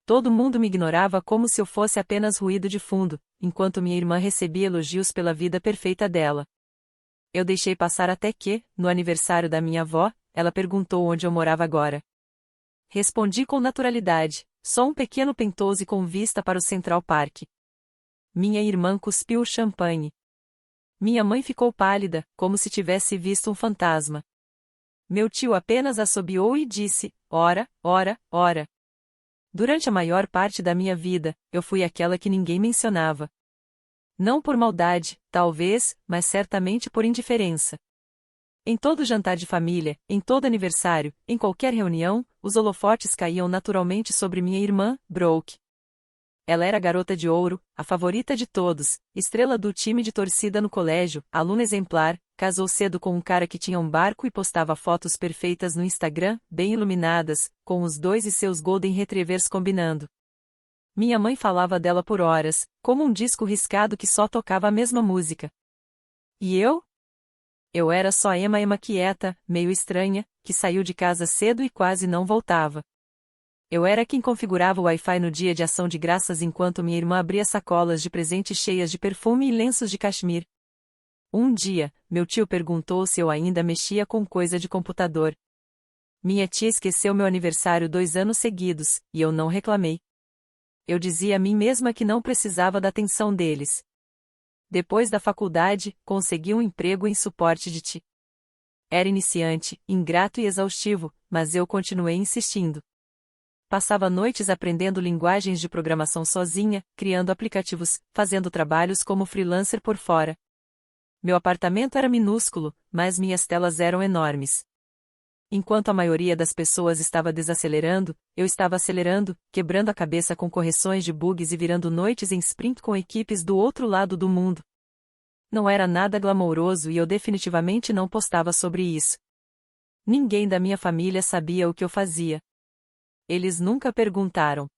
Todo mundo me ignorava como se eu fosse apenas ruído de fundo, enquanto minha irmã recebia elogios pela vida perfeita dela. Eu deixei passar até que, no aniversário da minha avó, ela perguntou onde eu morava agora. Respondi com naturalidade, só um pequeno penthouse com vista para o Central Park. Minha irmã cuspiu o champanhe. Minha mãe ficou pálida, como se tivesse visto um fantasma. Meu tio apenas assobiou e disse, ora, ora, ora. Durante a maior parte da minha vida, eu fui aquela que ninguém mencionava. Não por maldade, talvez, mas certamente por indiferença. Em todo jantar de família, em todo aniversário, em qualquer reunião, os holofotes caíam naturalmente sobre minha irmã, Brooke. Ela era a garota de ouro, a favorita de todos, estrela do time de torcida no colégio, aluna exemplar, casou cedo com um cara que tinha um barco e postava fotos perfeitas no Instagram, bem iluminadas, com os dois e seus Golden Retrievers combinando. Minha mãe falava dela por horas, como um disco riscado que só tocava a mesma música. E eu? Eu era só Emma quieta, meio estranha, que saiu de casa cedo e quase não voltava. Eu era quem configurava o Wi-Fi no dia de ação de graças enquanto minha irmã abria sacolas de presente cheias de perfume e lenços de cachemir. Um dia, meu tio perguntou se eu ainda mexia com coisa de computador. Minha tia esqueceu meu aniversário 2 anos seguidos, e eu não reclamei. Eu dizia a mim mesma que não precisava da atenção deles. Depois da faculdade, consegui um emprego em suporte de TI. Era iniciante, ingrato e exaustivo, mas eu continuei insistindo. Passava noites aprendendo linguagens de programação sozinha, criando aplicativos, fazendo trabalhos como freelancer por fora. Meu apartamento era minúsculo, mas minhas telas eram enormes. Enquanto a maioria das pessoas estava desacelerando, eu estava acelerando, quebrando a cabeça com correções de bugs e virando noites em sprint com equipes do outro lado do mundo. Não era nada glamouroso e eu definitivamente não postava sobre isso. Ninguém da minha família sabia o que eu fazia. Eles nunca perguntaram.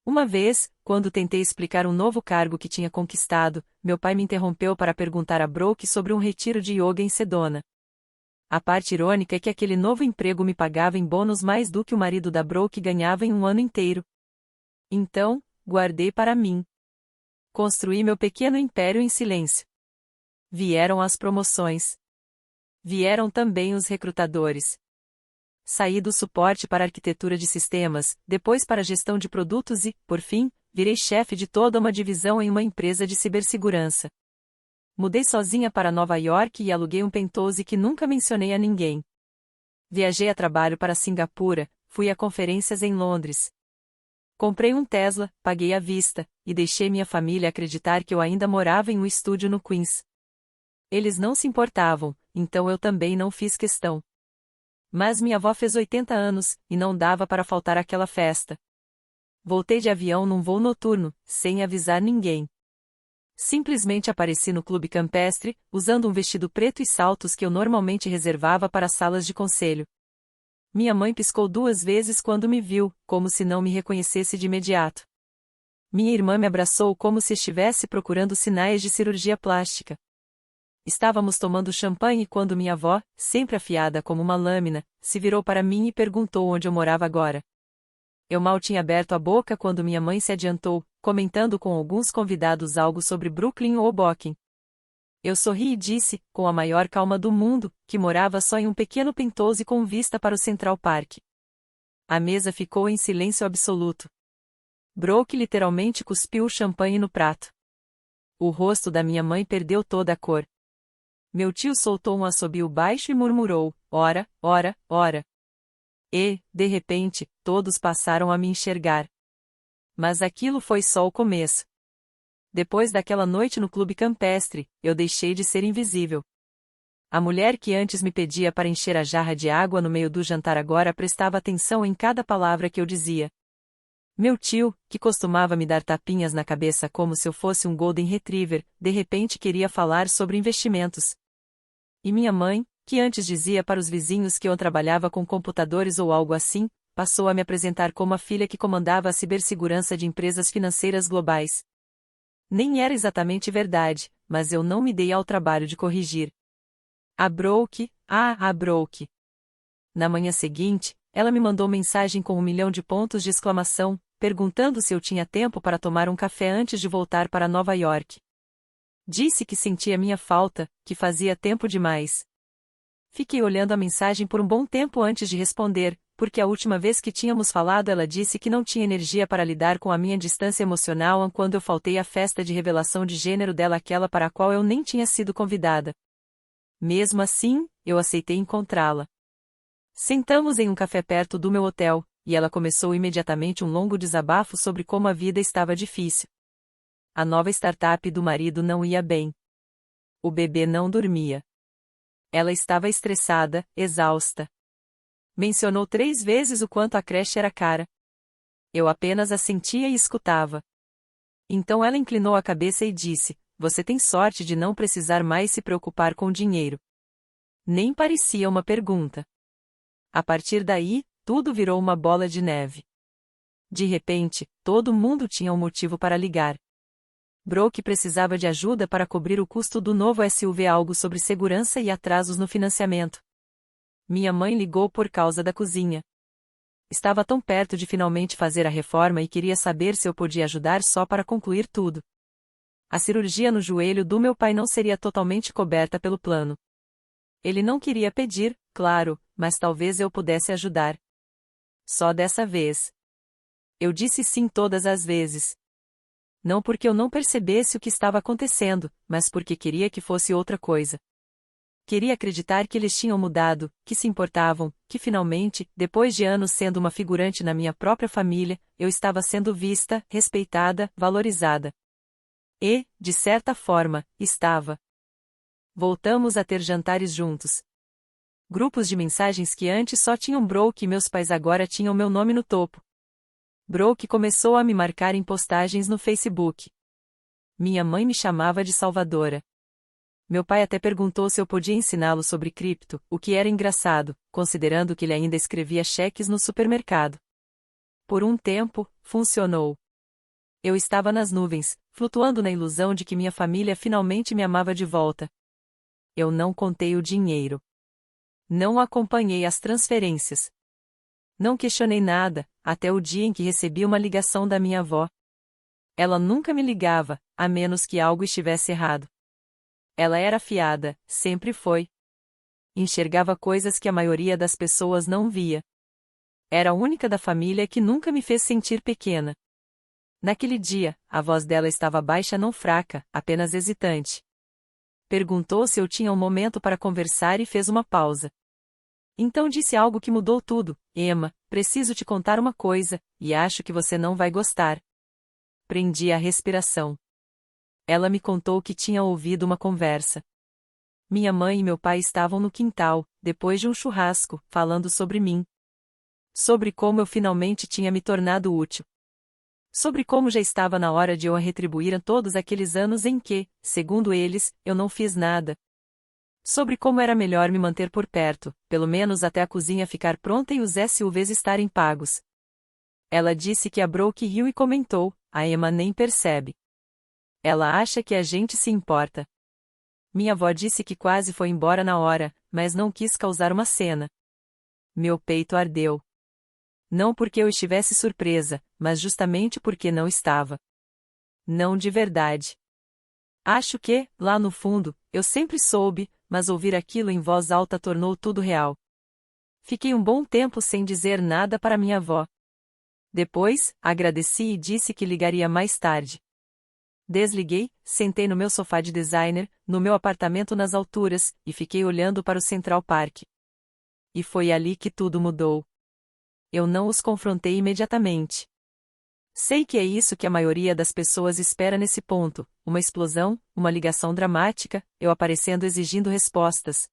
Uma vez, quando tentei explicar um novo cargo que tinha conquistado, meu pai me interrompeu para perguntar a Brooke sobre um retiro de yoga em Sedona. A parte irônica é que aquele novo emprego me pagava em bônus mais do que o marido da Brooke ganhava em um ano inteiro. Então, guardei para mim. Construí meu pequeno império em silêncio. Vieram as promoções. Vieram também os recrutadores. Saí do suporte para arquitetura de sistemas, depois para gestão de produtos e, por fim, virei chefe de toda uma divisão em uma empresa de cibersegurança. Mudei sozinha para Nova York e aluguei um penthouse que nunca mencionei a ninguém. Viajei a trabalho para Singapura, fui a conferências em Londres. Comprei um Tesla, paguei à vista, e deixei minha família acreditar que eu ainda morava em um estúdio no Queens. Eles não se importavam, então eu também não fiz questão. Mas minha avó fez 80 anos, e não dava para faltar àquela festa. Voltei de avião num voo noturno, sem avisar ninguém. Simplesmente apareci no clube campestre, usando um vestido preto e saltos que eu normalmente reservava para salas de conselho. Minha mãe piscou 2 vezes quando me viu, como se não me reconhecesse de imediato. Minha irmã me abraçou como se estivesse procurando sinais de cirurgia plástica. Estávamos tomando champanhe quando minha avó, sempre afiada como uma lâmina, se virou para mim e perguntou onde eu morava agora. Eu mal tinha aberto a boca quando minha mãe se adiantou, comentando com alguns convidados algo sobre Brooklyn ou Hoboken. Eu sorri e disse, com a maior calma do mundo, que morava só em um pequeno penthouse com vista para o Central Park. A mesa ficou em silêncio absoluto. Brooke literalmente cuspiu o champanhe no prato. O rosto da minha mãe perdeu toda a cor. Meu tio soltou um assobio baixo e murmurou, ora, ora, ora. E, de repente, todos passaram a me enxergar. Mas aquilo foi só o começo. Depois daquela noite no clube campestre, eu deixei de ser invisível. A mulher que antes me pedia para encher a jarra de água no meio do jantar agora prestava atenção em cada palavra que eu dizia. Meu tio, que costumava me dar tapinhas na cabeça como se eu fosse um Golden Retriever, de repente queria falar sobre investimentos. E minha mãe, que antes dizia para os vizinhos que eu trabalhava com computadores ou algo assim, passou a me apresentar como a filha que comandava a cibersegurança de empresas financeiras globais. Nem era exatamente verdade, mas eu não me dei ao trabalho de corrigir. A Brooke. Na manhã seguinte, ela me mandou mensagem com 1 milhão de pontos de exclamação, perguntando se eu tinha tempo para tomar um café antes de voltar para Nova York. Disse que sentia minha falta, que fazia tempo demais. Fiquei olhando a mensagem por um bom tempo antes de responder, porque a última vez que tínhamos falado ela disse que não tinha energia para lidar com a minha distância emocional quando eu faltei à festa de revelação de gênero dela, aquela para a qual eu nem tinha sido convidada. Mesmo assim, eu aceitei encontrá-la. Sentamos em um café perto do meu hotel, e ela começou imediatamente um longo desabafo sobre como a vida estava difícil. A nova startup do marido não ia bem. O bebê não dormia. Ela estava estressada, exausta. Mencionou 3 vezes o quanto a creche era cara. Eu apenas assentia e escutava. Então ela inclinou a cabeça e disse: "Você tem sorte de não precisar mais se preocupar com dinheiro." Nem parecia uma pergunta. A partir daí, tudo virou uma bola de neve. De repente, todo mundo tinha um motivo para ligar. Brooke precisava de ajuda para cobrir o custo do novo SUV, algo sobre segurança e atrasos no financiamento. Minha mãe ligou por causa da cozinha. Estava tão perto de finalmente fazer a reforma e queria saber se eu podia ajudar só para concluir tudo. A cirurgia no joelho do meu pai não seria totalmente coberta pelo plano. Ele não queria pedir, claro, mas talvez eu pudesse ajudar. Só dessa vez. Eu disse sim todas as vezes. Não porque eu não percebesse o que estava acontecendo, mas porque queria que fosse outra coisa. Queria acreditar que eles tinham mudado, que se importavam, que finalmente, depois de anos sendo uma figurante na minha própria família, eu estava sendo vista, respeitada, valorizada. E, de certa forma, estava. Voltamos a ter jantares juntos. Grupos de mensagens que antes só tinham Brooke e meus pais agora tinham meu nome no topo. Brooke começou a me marcar em postagens no Facebook. Minha mãe me chamava de salvadora. Meu pai até perguntou se eu podia ensiná-lo sobre cripto, o que era engraçado, considerando que ele ainda escrevia cheques no supermercado. Por um tempo, funcionou. Eu estava nas nuvens, flutuando na ilusão de que minha família finalmente me amava de volta. Eu não contei o dinheiro. Não acompanhei as transferências. Não questionei nada, até o dia em que recebi uma ligação da minha avó. Ela nunca me ligava, a menos que algo estivesse errado. Ela era afiada, sempre foi. Enxergava coisas que a maioria das pessoas não via. Era a única da família que nunca me fez sentir pequena. Naquele dia, a voz dela estava baixa, não fraca, apenas hesitante. Perguntou se eu tinha um momento para conversar e fez uma pausa. Então disse algo que mudou tudo: "Emma, preciso te contar uma coisa, e acho que você não vai gostar." Prendi a respiração. Ela me contou que tinha ouvido uma conversa. Minha mãe e meu pai estavam no quintal, depois de um churrasco, falando sobre mim. Sobre como eu finalmente tinha me tornado útil. Sobre como já estava na hora de eu retribuir todos aqueles anos em que, segundo eles, eu não fiz nada. Sobre como era melhor me manter por perto, pelo menos até a cozinha ficar pronta e os SUVs estarem pagos. Ela disse que a Brooke riu e comentou: "A Emma nem percebe. Ela acha que a gente se importa." Minha avó disse que quase foi embora na hora, mas não quis causar uma cena. Meu peito ardeu. Não porque eu estivesse surpresa, mas justamente porque não estava. Não de verdade. Acho que, lá no fundo, eu sempre soube, mas ouvir aquilo em voz alta tornou tudo real. Fiquei um bom tempo sem dizer nada para minha avó. Depois, agradeci e disse que ligaria mais tarde. Desliguei, sentei no meu sofá de designer, no meu apartamento nas alturas, e fiquei olhando para o Central Park. E foi ali que tudo mudou. Eu não os confrontei imediatamente. Sei que é isso que a maioria das pessoas espera nesse ponto: uma explosão, uma ligação dramática, eu aparecendo exigindo respostas.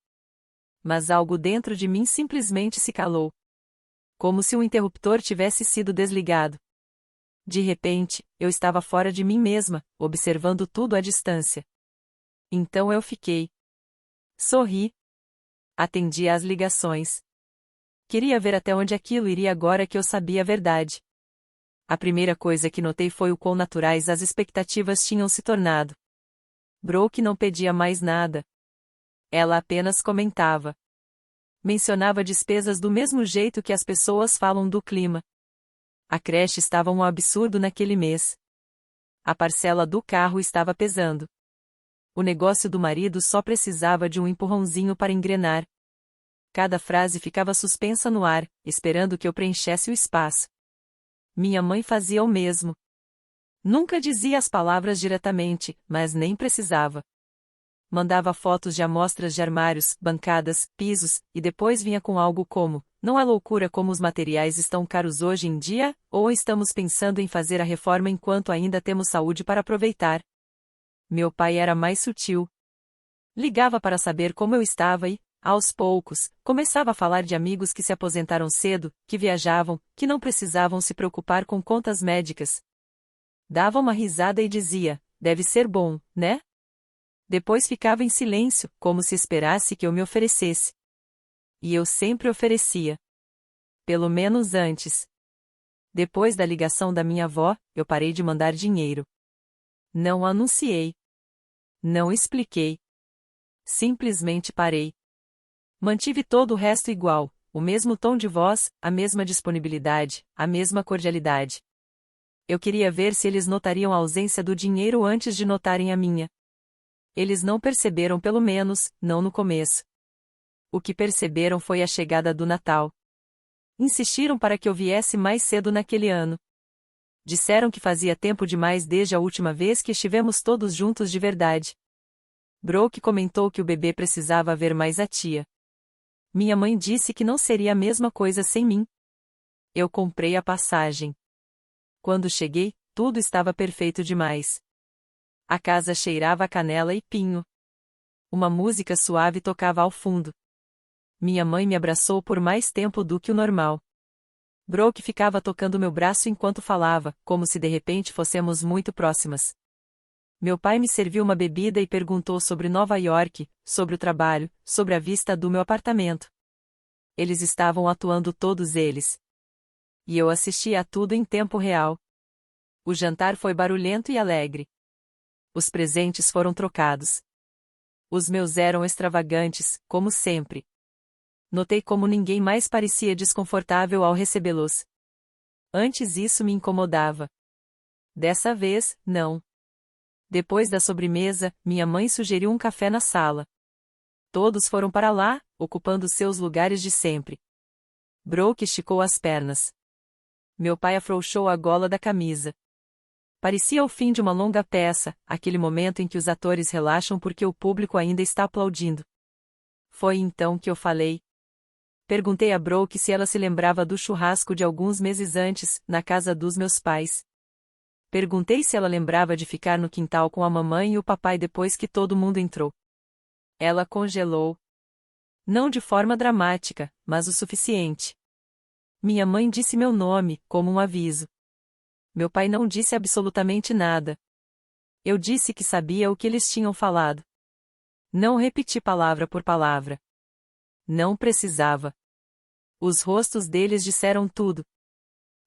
Mas algo dentro de mim simplesmente se calou. Como se um interruptor tivesse sido desligado. De repente, eu estava fora de mim mesma, observando tudo à distância. Então eu fiquei. Sorri. Atendi às ligações. Queria ver até onde aquilo iria agora que eu sabia a verdade. A primeira coisa que notei foi o quão naturais as expectativas tinham se tornado. Brooke não pedia mais nada. Ela apenas comentava. Mencionava despesas do mesmo jeito que as pessoas falam do clima. A creche estava um absurdo naquele mês. A parcela do carro estava pesando. O negócio do marido só precisava de um empurrãozinho para engrenar. Cada frase ficava suspensa no ar, esperando que eu preenchesse o espaço. Minha mãe fazia o mesmo. Nunca dizia as palavras diretamente, mas nem precisava. Mandava fotos de amostras de armários, bancadas, pisos, e depois vinha com algo como: não é loucura como os materiais estão caros hoje em dia, ou estamos pensando em fazer a reforma enquanto ainda temos saúde para aproveitar. Meu pai era mais sutil. Ligava para saber como eu estava e, aos poucos, começava a falar de amigos que se aposentaram cedo, que viajavam, que não precisavam se preocupar com contas médicas. Dava uma risada e dizia: deve ser bom, né? Depois ficava em silêncio, como se esperasse que eu me oferecesse. E eu sempre oferecia. Pelo menos antes. Depois da ligação da minha avó, eu parei de mandar dinheiro. Não anunciei. Não expliquei. Simplesmente parei. Mantive todo o resto igual, o mesmo tom de voz, a mesma disponibilidade, a mesma cordialidade. Eu queria ver se eles notariam a ausência do dinheiro antes de notarem a minha. Eles não perceberam, pelo menos, não no começo. O que perceberam foi a chegada do Natal. Insistiram para que eu viesse mais cedo naquele ano. Disseram que fazia tempo demais desde a última vez que estivemos todos juntos de verdade. Brooke comentou que o bebê precisava ver mais a tia. Minha mãe disse que não seria a mesma coisa sem mim. Eu comprei a passagem. Quando cheguei, tudo estava perfeito demais. A casa cheirava a canela e pinho. Uma música suave tocava ao fundo. Minha mãe me abraçou por mais tempo do que o normal. Brooke ficava tocando meu braço enquanto falava, como se de repente fôssemos muito próximas. Meu pai me serviu uma bebida e perguntou sobre Nova York, sobre o trabalho, sobre a vista do meu apartamento. Eles estavam atuando todos eles. E eu assistia a tudo em tempo real. O jantar foi barulhento e alegre. Os presentes foram trocados. Os meus eram extravagantes, como sempre. Notei como ninguém mais parecia desconfortável ao recebê-los. Antes isso me incomodava. Dessa vez, não. Depois da sobremesa, minha mãe sugeriu um café na sala. Todos foram para lá, ocupando seus lugares de sempre. Brooke esticou as pernas. Meu pai afrouxou a gola da camisa. Parecia o fim de uma longa peça, aquele momento em que os atores relaxam porque o público ainda está aplaudindo. Foi então que eu falei. Perguntei a Brooke se ela se lembrava do churrasco de alguns meses antes, na casa dos meus pais. Perguntei se ela lembrava de ficar no quintal com a mamãe e o papai depois que todo mundo entrou. Ela congelou. Não de forma dramática, mas o suficiente. Minha mãe disse meu nome, como um aviso. Meu pai não disse absolutamente nada. Eu disse que sabia o que eles tinham falado. Não repeti palavra por palavra. Não precisava. Os rostos deles disseram tudo.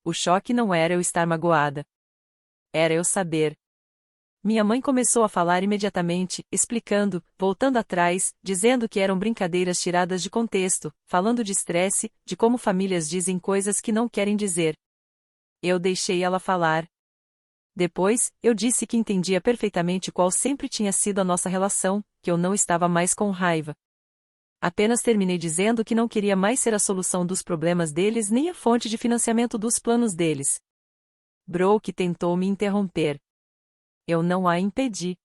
O choque não era eu estar magoada. Era eu saber. Minha mãe começou a falar imediatamente, explicando, voltando atrás, dizendo que eram brincadeiras tiradas de contexto, falando de estresse, de como famílias dizem coisas que não querem dizer. Eu deixei ela falar. Depois, eu disse que entendia perfeitamente qual sempre tinha sido a nossa relação, que eu não estava mais com raiva. Apenas terminei dizendo que não queria mais ser a solução dos problemas deles nem a fonte de financiamento dos planos deles. Brooke tentou me interromper. Eu não a impedi.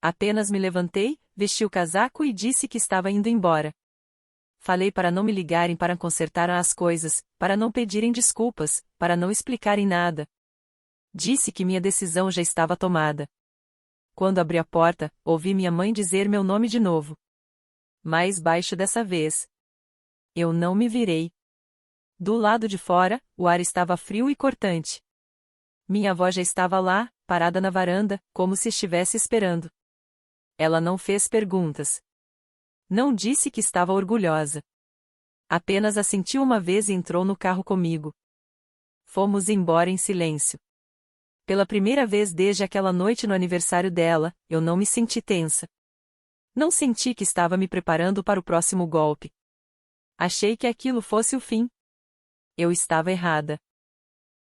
Apenas me levantei, vesti o casaco e disse que estava indo embora. Falei para não me ligarem para consertar as coisas, para não pedirem desculpas, para não explicarem nada. Disse que minha decisão já estava tomada. Quando abri a porta, ouvi minha mãe dizer meu nome de novo. Mais baixo dessa vez. Eu não me virei. Do lado de fora, o ar estava frio e cortante. Minha avó já estava lá, parada na varanda, como se estivesse esperando. Ela não fez perguntas. Não disse que estava orgulhosa. Apenas assentiu uma vez e entrou no carro comigo. Fomos embora em silêncio. Pela primeira vez desde aquela noite no aniversário dela, eu não me senti tensa. Não senti que estava me preparando para o próximo golpe. Achei que aquilo fosse o fim. Eu estava errada.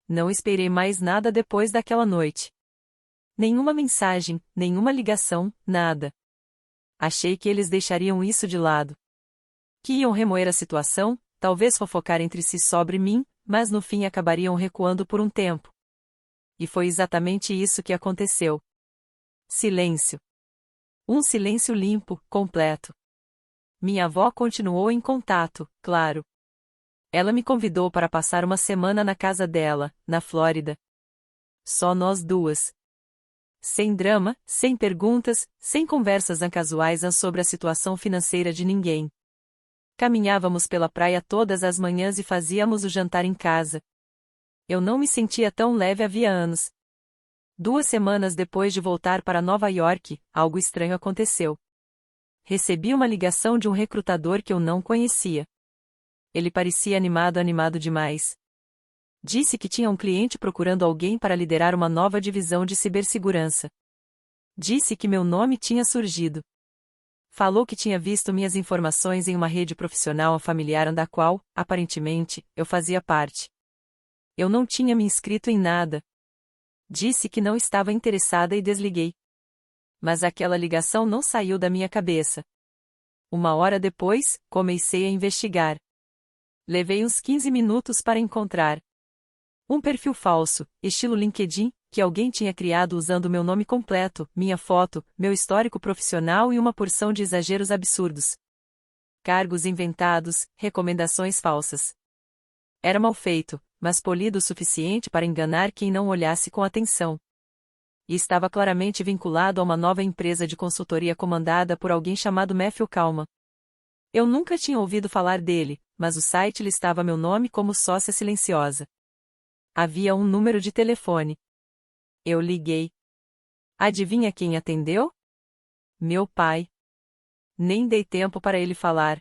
Não esperei mais nada depois daquela noite. Nenhuma mensagem, nenhuma ligação, nada. Achei que eles deixariam isso de lado. Que iam remoer a situação, talvez fofocar entre si sobre mim, mas no fim acabariam recuando por um tempo. E foi exatamente isso que aconteceu. Silêncio. Um silêncio limpo, completo. Minha avó continuou em contato, claro. Ela me convidou para passar uma semana na casa dela, na Flórida. Só nós duas. Sem drama, sem perguntas, sem conversas casuais sobre a situação financeira de ninguém. Caminhávamos pela praia todas as manhãs e fazíamos o jantar em casa. Eu não me sentia tão leve havia anos. 2 semanas depois de voltar para Nova York, algo estranho aconteceu. Recebi uma ligação de um recrutador que eu não conhecia. Ele parecia animado demais. Disse que tinha um cliente procurando alguém para liderar uma nova divisão de cibersegurança. Disse que meu nome tinha surgido. Falou que tinha visto minhas informações em uma rede profissional familiar da qual, aparentemente, eu fazia parte. Eu não tinha me inscrito em nada. Disse que não estava interessada e desliguei. Mas aquela ligação não saiu da minha cabeça. 1 hora depois, comecei a investigar. Levei uns 15 minutos para encontrar um perfil falso, estilo LinkedIn, que alguém tinha criado usando meu nome completo, minha foto, meu histórico profissional e uma porção de exageros absurdos. Cargos inventados, recomendações falsas. Era mal feito, mas polido o suficiente para enganar quem não olhasse com atenção. E estava claramente vinculado a uma nova empresa de consultoria comandada por alguém chamado Matthew Kalman. Eu nunca tinha ouvido falar dele, mas o site listava meu nome como sócia silenciosa. Havia um número de telefone. Eu liguei. Adivinha quem atendeu? Meu pai. Nem dei tempo para ele falar.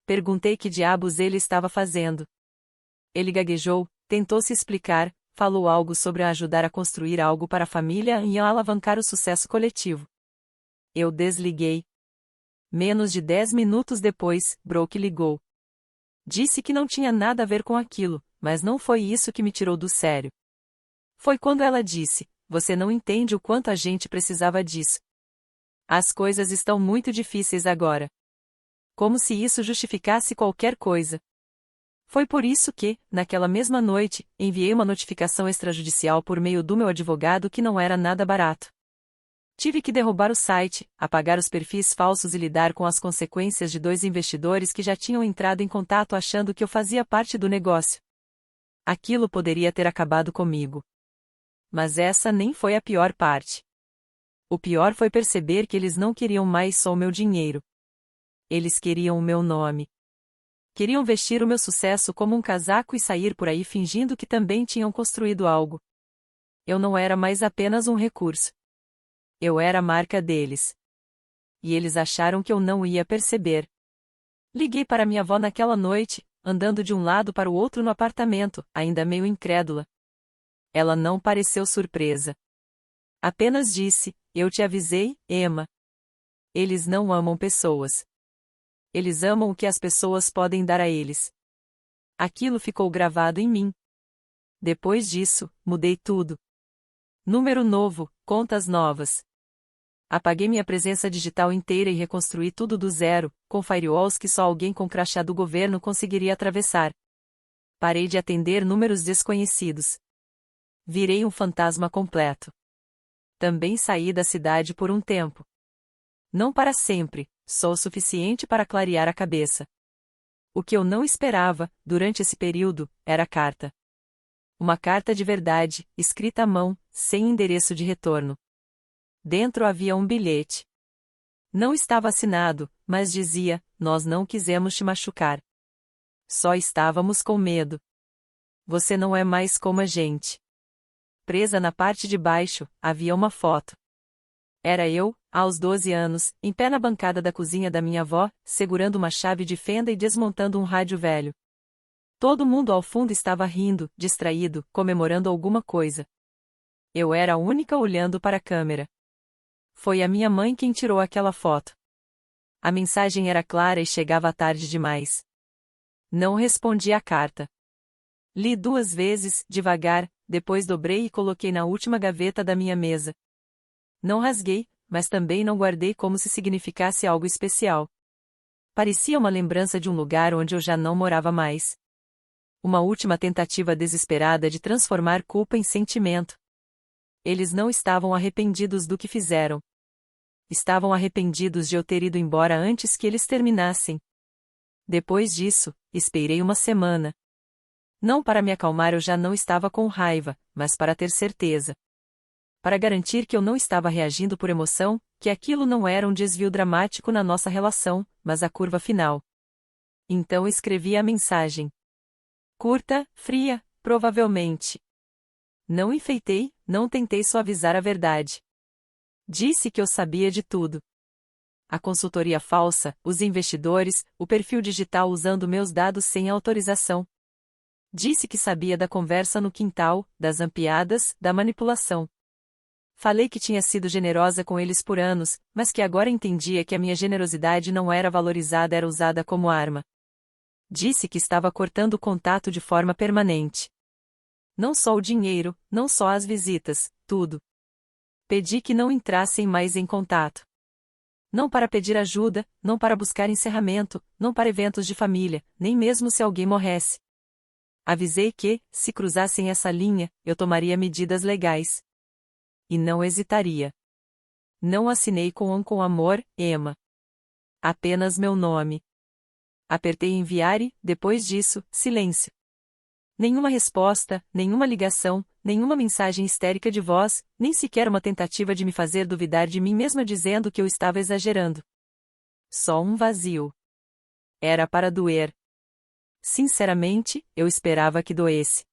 Perguntei que diabos ele estava fazendo. Ele gaguejou, tentou se explicar, falou algo sobre ajudar a construir algo para a família e a alavancar o sucesso coletivo. Eu desliguei. Menos de 10 minutos depois, Brooke ligou. Disse que não tinha nada a ver com aquilo, mas não foi isso que me tirou do sério. Foi quando ela disse: "Você não entende o quanto a gente precisava disso. As coisas estão muito difíceis agora." Como se isso justificasse qualquer coisa. Foi por isso que, naquela mesma noite, enviei uma notificação extrajudicial por meio do meu advogado que não era nada barato. Tive que derrubar o site, apagar os perfis falsos e lidar com as consequências de 2 investidores que já tinham entrado em contato achando que eu fazia parte do negócio. Aquilo poderia ter acabado comigo. Mas essa nem foi a pior parte. O pior foi perceber que eles não queriam mais só o meu dinheiro. Eles queriam o meu nome. Queriam vestir o meu sucesso como um casaco e sair por aí fingindo que também tinham construído algo. Eu não era mais apenas um recurso. Eu era a marca deles. E eles acharam que eu não ia perceber. Liguei para minha avó naquela noite, andando de um lado para o outro no apartamento, ainda meio incrédula. Ela não pareceu surpresa. Apenas disse: "Eu te avisei, Emma. Eles não amam pessoas. Eles amam o que as pessoas podem dar a eles." Aquilo ficou gravado em mim. Depois disso, mudei tudo. Número novo, contas novas. Apaguei minha presença digital inteira e reconstruí tudo do zero, com firewalls que só alguém com crachá do governo conseguiria atravessar. Parei de atender números desconhecidos. Virei um fantasma completo. Também saí da cidade por um tempo. Não para sempre, só o suficiente para clarear a cabeça. O que eu não esperava, durante esse período, era a carta. Uma carta de verdade, escrita à mão, sem endereço de retorno. Dentro havia um bilhete. Não estava assinado, mas dizia: "Nós não quisemos te machucar. Só estávamos com medo. Você não é mais como a gente." Presa na parte de baixo, havia uma foto. Era eu, aos 12 anos, em pé na bancada da cozinha da minha avó, segurando uma chave de fenda e desmontando um rádio velho. Todo mundo ao fundo estava rindo, distraído, comemorando alguma coisa. Eu era a única olhando para a câmera. Foi a minha mãe quem tirou aquela foto. A mensagem era clara e chegava tarde demais. Não respondi à carta. Li 2 vezes, devagar, depois dobrei e coloquei na última gaveta da minha mesa. Não rasguei, mas também não guardei como se significasse algo especial. Parecia uma lembrança de um lugar onde eu já não morava mais. Uma última tentativa desesperada de transformar culpa em sentimento. Eles não estavam arrependidos do que fizeram. Estavam arrependidos de eu ter ido embora antes que eles terminassem. Depois disso, esperei uma semana. Não para me acalmar, eu já não estava com raiva, mas para ter certeza. Para garantir que eu não estava reagindo por emoção, que aquilo não era um desvio dramático na nossa relação, mas a curva final. Então escrevi a mensagem. Curta, fria, provavelmente. Não enfeitei, não tentei suavizar a verdade. Disse que eu sabia de tudo. A consultoria falsa, os investidores, o perfil digital usando meus dados sem autorização. Disse que sabia da conversa no quintal, das ampiadas, da manipulação. Falei que tinha sido generosa com eles por anos, mas que agora entendia que a minha generosidade não era valorizada, era usada como arma. Disse que estava cortando o contato de forma permanente. Não só o dinheiro, não só as visitas, tudo. Pedi que não entrassem mais em contato. Não para pedir ajuda, não para buscar encerramento, não para eventos de família, nem mesmo se alguém morresse. Avisei que, se cruzassem essa linha, eu tomaria medidas legais. E não hesitaria. Não assinei com amor, Emma. Apenas meu nome. Apertei enviar e, depois disso, silêncio. Nenhuma resposta, nenhuma ligação, nenhuma mensagem histérica de voz, nem sequer uma tentativa de me fazer duvidar de mim mesma dizendo que eu estava exagerando. Só um vazio. Era para doer. Sinceramente, eu esperava que doesse.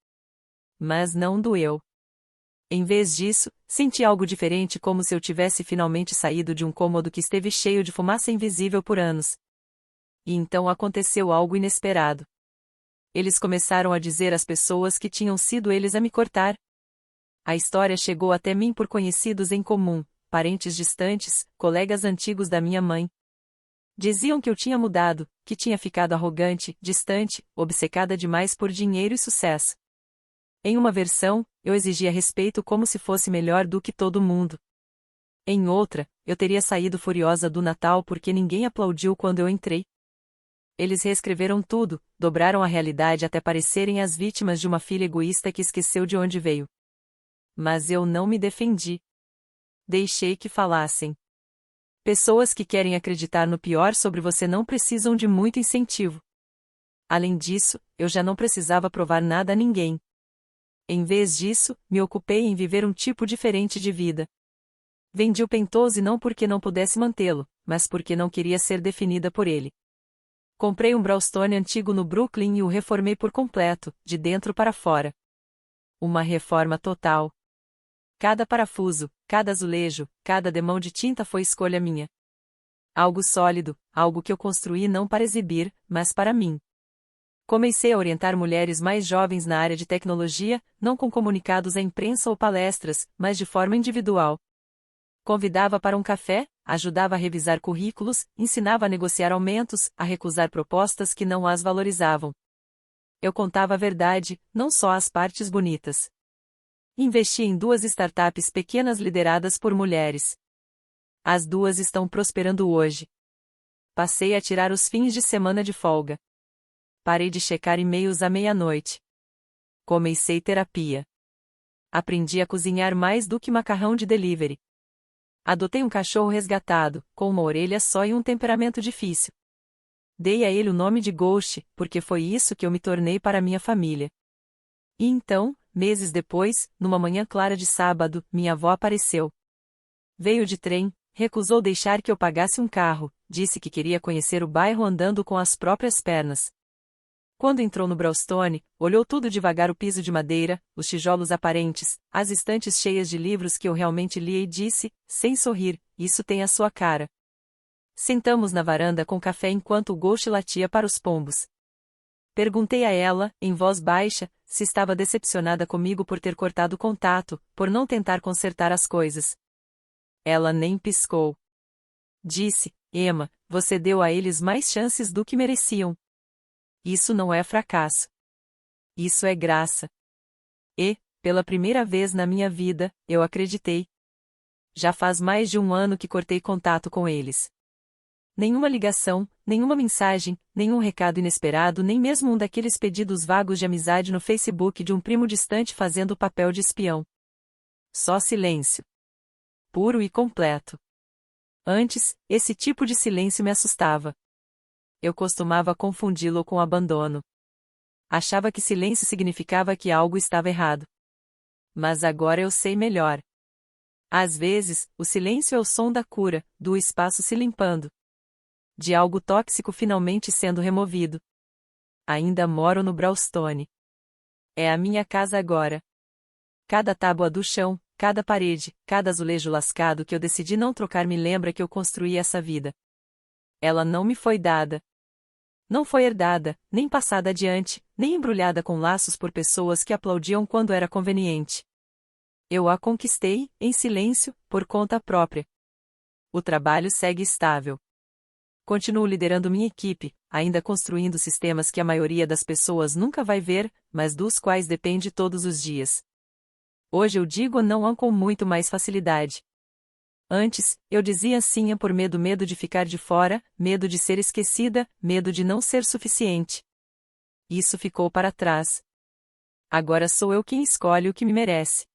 Mas não doeu. Em vez disso, senti algo diferente, como se eu tivesse finalmente saído de um cômodo que esteve cheio de fumaça invisível por anos. E então aconteceu algo inesperado. Eles começaram a dizer às pessoas que tinham sido eles a me cortar. A história chegou até mim por conhecidos em comum, parentes distantes, colegas antigos da minha mãe. Diziam que eu tinha mudado, que tinha ficado arrogante, distante, obcecada demais por dinheiro e sucesso. Em uma versão, eu exigia respeito como se fosse melhor do que todo mundo. Em outra, eu teria saído furiosa do Natal porque ninguém aplaudiu quando eu entrei. Eles reescreveram tudo, dobraram a realidade até parecerem as vítimas de uma filha egoísta que esqueceu de onde veio. Mas eu não me defendi. Deixei que falassem. Pessoas que querem acreditar no pior sobre você não precisam de muito incentivo. Além disso, eu já não precisava provar nada a ninguém. Em vez disso, me ocupei em viver um tipo diferente de vida. Vendi o Pentose não porque não pudesse mantê-lo, mas porque não queria ser definida por ele. Comprei um brownstone antigo no Brooklyn e o reformei por completo, de dentro para fora. Uma reforma total. Cada parafuso, cada azulejo, cada demão de tinta foi escolha minha. Algo sólido, algo que eu construí não para exibir, mas para mim. Comecei a orientar mulheres mais jovens na área de tecnologia, não com comunicados à imprensa ou palestras, mas de forma individual. Convidava para um café, ajudava a revisar currículos, ensinava a negociar aumentos, a recusar propostas que não as valorizavam. Eu contava a verdade, não só as partes bonitas. Investi em 2 startups pequenas lideradas por mulheres. As 2 estão prosperando hoje. Passei a tirar os fins de semana de folga. Parei de checar e-mails à meia-noite. Comecei terapia. Aprendi a cozinhar mais do que macarrão de delivery. Adotei um cachorro resgatado, com uma orelha só e um temperamento difícil. Dei a ele o nome de Ghost, porque foi isso que eu me tornei para minha família. E então, meses depois, numa manhã clara de sábado, minha avó apareceu. Veio de trem, recusou deixar que eu pagasse um carro, disse que queria conhecer o bairro andando com as próprias pernas. Quando entrou no brownstone, olhou tudo devagar, o piso de madeira, os tijolos aparentes, as estantes cheias de livros que eu realmente lia e disse, sem sorrir, isso tem a sua cara. Sentamos na varanda com café enquanto o Ghost latia para os pombos. Perguntei a ela, em voz baixa, se estava decepcionada comigo por ter cortado o contato, por não tentar consertar as coisas. Ela nem piscou. Disse, Emma, você deu a eles mais chances do que mereciam. Isso não é fracasso. Isso é graça. E, pela primeira vez na minha vida, eu acreditei. Já faz mais de um ano que cortei contato com eles. Nenhuma ligação, nenhuma mensagem, nenhum recado inesperado, nem mesmo um daqueles pedidos vagos de amizade no Facebook de um primo distante fazendo o papel de espião. Só silêncio. Puro e completo. Antes, esse tipo de silêncio me assustava. Eu costumava confundi-lo com abandono. Achava que silêncio significava que algo estava errado. Mas agora eu sei melhor. Às vezes, o silêncio é o som da cura, do espaço se limpando. De algo tóxico finalmente sendo removido. Ainda moro no Brownstone. É a minha casa agora. Cada tábua do chão, cada parede, cada azulejo lascado que eu decidi não trocar me lembra que eu construí essa vida. Ela não me foi dada. Não foi herdada, nem passada adiante, nem embrulhada com laços por pessoas que aplaudiam quando era conveniente. Eu a conquistei, em silêncio, por conta própria. O trabalho segue estável. Continuo liderando minha equipe, ainda construindo sistemas que a maioria das pessoas nunca vai ver, mas dos quais depende todos os dias. Hoje eu digo não com muito mais facilidade. Antes, eu dizia sim por medo de ficar de fora, medo de ser esquecida, medo de não ser suficiente. Isso ficou para trás. Agora sou eu quem escolhe o que me merece.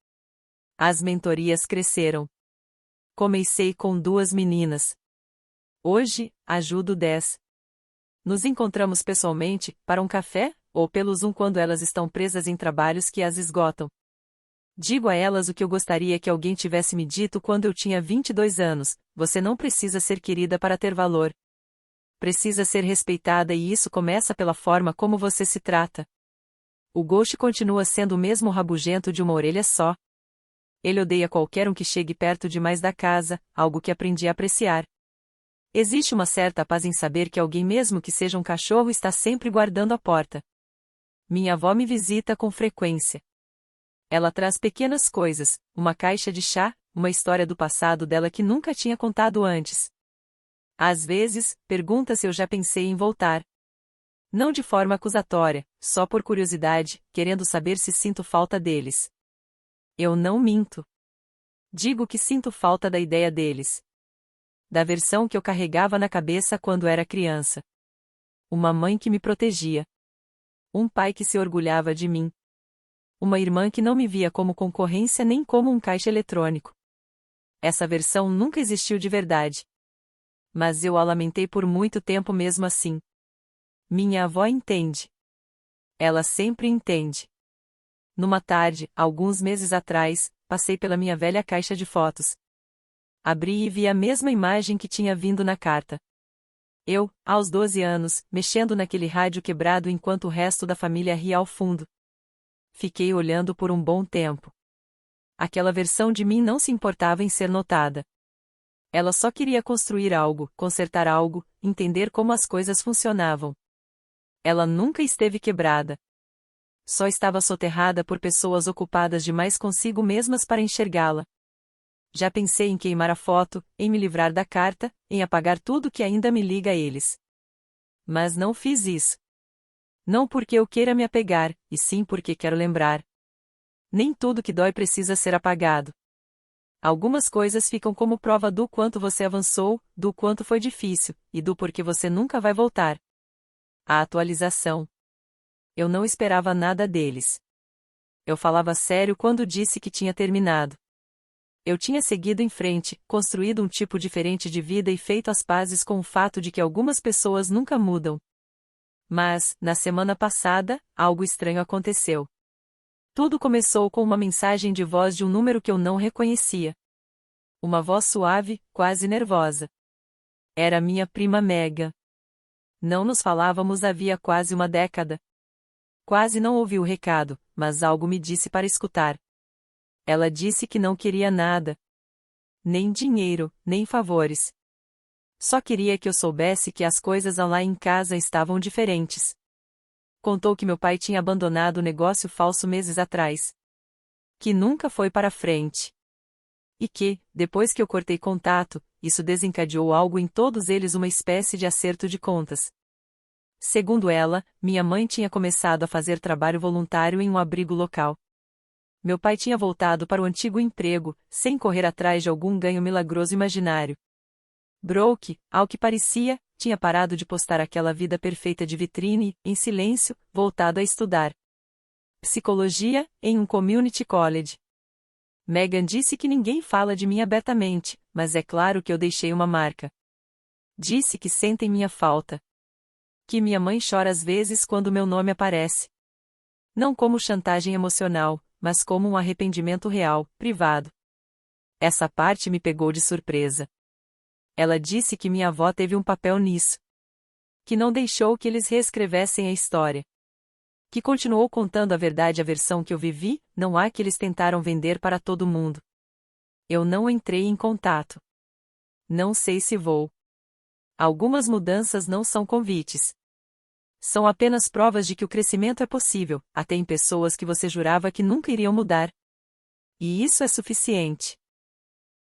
As mentorias cresceram. Comecei com 2 meninas. Hoje, ajudo 10. Nos encontramos pessoalmente, para um café, ou pelo Zoom quando elas estão presas em trabalhos que as esgotam. Digo a elas o que eu gostaria que alguém tivesse me dito quando eu tinha 22 anos: você não precisa ser querida para ter valor. Precisa ser respeitada e isso começa pela forma como você se trata. O Ghost continua sendo o mesmo rabugento de uma orelha só. Ele odeia qualquer um que chegue perto demais da casa, algo que aprendi a apreciar. Existe uma certa paz em saber que alguém, mesmo que seja um cachorro, está sempre guardando a porta. Minha avó me visita com frequência. Ela traz pequenas coisas, uma caixa de chá, uma história do passado dela que nunca tinha contado antes. Às vezes, pergunta se eu já pensei em voltar. Não de forma acusatória, só por curiosidade, querendo saber se sinto falta deles. Eu não minto. Digo que sinto falta da ideia deles. Da versão que eu carregava na cabeça quando era criança. Uma mãe que me protegia. Um pai que se orgulhava de mim. Uma irmã que não me via como concorrência nem como um caixa eletrônico. Essa versão nunca existiu de verdade. Mas eu a lamentei por muito tempo mesmo assim. Minha avó entende. Ela sempre entende. Numa tarde, alguns meses atrás, passei pela minha velha caixa de fotos. Abri e vi a mesma imagem que tinha vindo na carta. Eu, aos 12 anos, mexendo naquele rádio quebrado enquanto o resto da família ria ao fundo. Fiquei olhando por um bom tempo. Aquela versão de mim não se importava em ser notada. Ela só queria construir algo, consertar algo, entender como as coisas funcionavam. Ela nunca esteve quebrada. Só estava soterrada por pessoas ocupadas demais consigo mesmas para enxergá-la. Já pensei em queimar a foto, em me livrar da carta, em apagar tudo que ainda me liga a eles. Mas não fiz isso. Não porque eu queira me apegar, e sim porque quero lembrar. Nem tudo que dói precisa ser apagado. Algumas coisas ficam como prova do quanto você avançou, do quanto foi difícil, e do porquê você nunca vai voltar. A atualização. Eu não esperava nada deles. Eu falava sério quando disse que tinha terminado. Eu tinha seguido em frente, construído um tipo diferente de vida e feito as pazes com o fato de que algumas pessoas nunca mudam. Mas, na semana passada, algo estranho aconteceu. Tudo começou com uma mensagem de voz de um número que eu não reconhecia. Uma voz suave, quase nervosa. Era minha prima Megan. Não nos falávamos havia quase uma década. Quase não ouvi o recado, mas algo me disse para escutar. Ela disse que não queria nada. Nem dinheiro, nem favores. Só queria que eu soubesse que as coisas lá em casa estavam diferentes. Contou que meu pai tinha abandonado o negócio falso meses atrás. Que nunca foi para frente. E que, depois que eu cortei contato, isso desencadeou algo em todos eles, uma espécie de acerto de contas. Segundo ela, minha mãe tinha começado a fazer trabalho voluntário em um abrigo local. Meu pai tinha voltado para o antigo emprego, sem correr atrás de algum ganho milagroso imaginário. Brooke, ao que parecia, tinha parado de postar aquela vida perfeita de vitrine, em silêncio, voltado a estudar psicologia, em um community college. Megan disse que ninguém fala de mim abertamente, mas é claro que eu deixei uma marca. Disse que sentem minha falta. Que minha mãe chora às vezes quando meu nome aparece. Não como chantagem emocional, mas como um arrependimento real, privado. Essa parte me pegou de surpresa. Ela disse que minha avó teve um papel nisso. Que não deixou que eles reescrevessem a história. Que continuou contando a verdade, a versão que eu vivi, não a que eles tentaram vender para todo mundo. Eu não entrei em contato. Não sei se vou. Algumas mudanças não são convites. São apenas provas de que o crescimento é possível, até em pessoas que você jurava que nunca iriam mudar. E isso é suficiente.